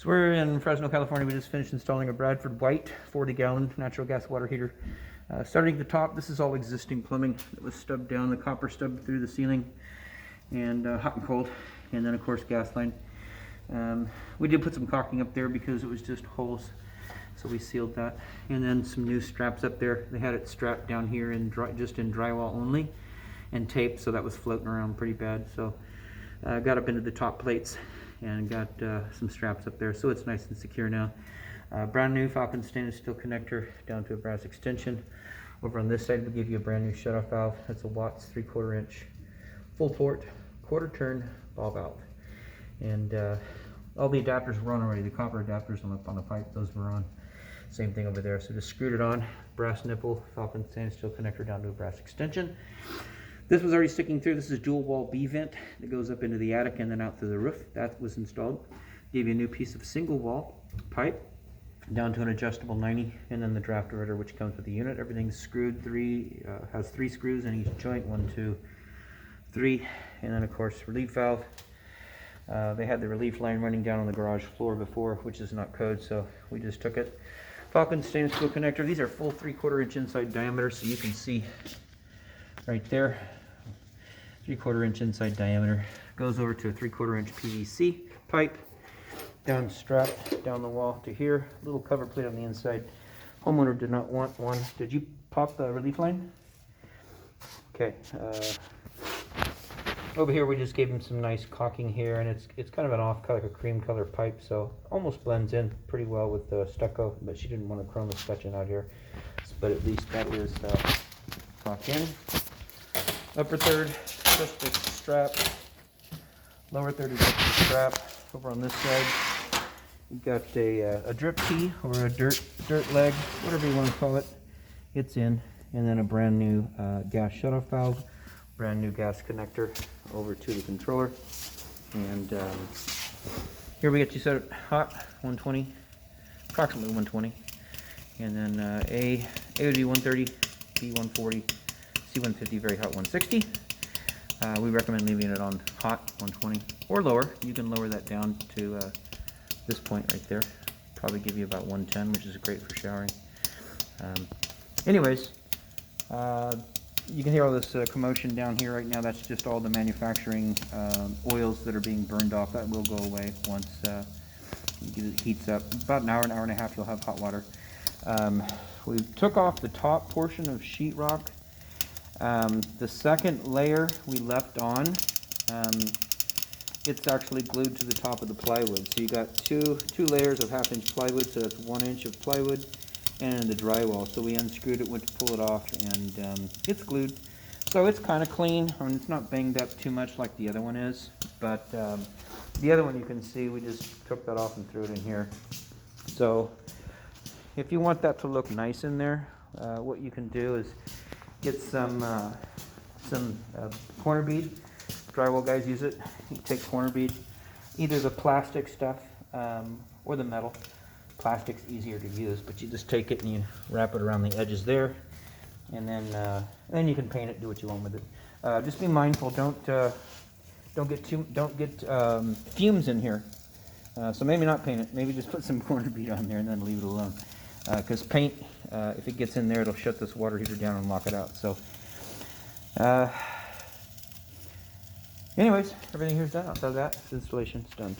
So we're in Fresno, California. We just finished installing a Bradford White 40-gallon natural gas water heater. Starting at the top, this is all existing plumbing that was stubbed down, the copper stubbed through the ceiling, and hot and cold, and then of course gas line. We did put some caulking up there because it was just holes, so we sealed that. And then some new straps up there. They had it strapped down here in just in drywall only and taped, so that was floating around pretty bad. So got up into the top plates and got some straps up there, so it's nice and secure now. Brand new Falcon stainless steel connector down to a brass extension. Over on this side, we'll give you a brand new shutoff valve. That's a Watts 3/4 inch full port quarter turn ball valve. And all the adapters were on already. The copper adapters on the pipe, those were on. Same thing over there. So just screwed it on, brass nipple, Falcon stainless steel connector down to a brass extension. This was already sticking through. This is dual wall B vent that goes up into the attic and then out through the roof. That was installed. Gave you a new piece of single wall pipe down to an adjustable 90, and then the draft diverter, which comes with the unit. Everything's screwed. Has 3 screws in each joint, 1, 2, 3, and then of course relief valve. They had the relief line running down on the garage floor before, which is not code, so we just took it. Falcon stainless steel connector. These are full 3/4 inch inside diameter, so you can see right there. 3/4 inch inside diameter. Goes over to a 3/4 inch PVC pipe. Down strap down the wall to here. Little cover plate on the inside. Homeowner did not want one. Did you pop the relief line? Okay. Over here we just gave him some nice caulking here, and it's kind of an off color, like a cream color pipe, so almost blends in pretty well with the stucco, but she didn't want to chrome the scutcheon out here. But at least that is caulked in. Upper third, just a strap. Lower third is just a strap. Over on this side, you've got a drip tee or a dirt leg, whatever you want to call it. It's in, and then a brand new gas shutoff valve, brand new gas connector over to the controller. And here we get you set at hot 120, approximately 120, and then A would be 130, B 140, C 150, very hot 160. We recommend leaving it on hot 120 or lower. You can lower that down to this point right there. Probably give you about 110, which is great for showering. Anyways, you can hear all this commotion down here right now. That's just all the manufacturing oils that are being burned off. That will go away once it heats up. About an hour and a half, you'll have hot water. We took off the top portion of sheetrock. The second layer we left on. It's actually glued to the top of the plywood. So you got two layers of 1/2 inch plywood, so that's 1 inch of plywood, and the drywall. So we unscrewed it, went to pull it off, and it's glued. So it's kind of clean. I mean, it's not banged up too much like the other one is, but the other one you can see, we just took that off and threw it in here. So if you want that to look nice in there, what you can do is get some corner bead. Drywall guys use it. You take corner bead, either the plastic stuff or the metal. Plastic's easier to use, but you just take it and you wrap it around the edges there, and then you can paint it, do what you want with it. Just be mindful, don't get fumes in here. So maybe not paint it. Maybe just put some corner bead on there and then leave it alone. Because paint, if it gets in there, it'll shut this water heater down and lock it out. So, anyways, everything here's done. Outside of that, the installation's done.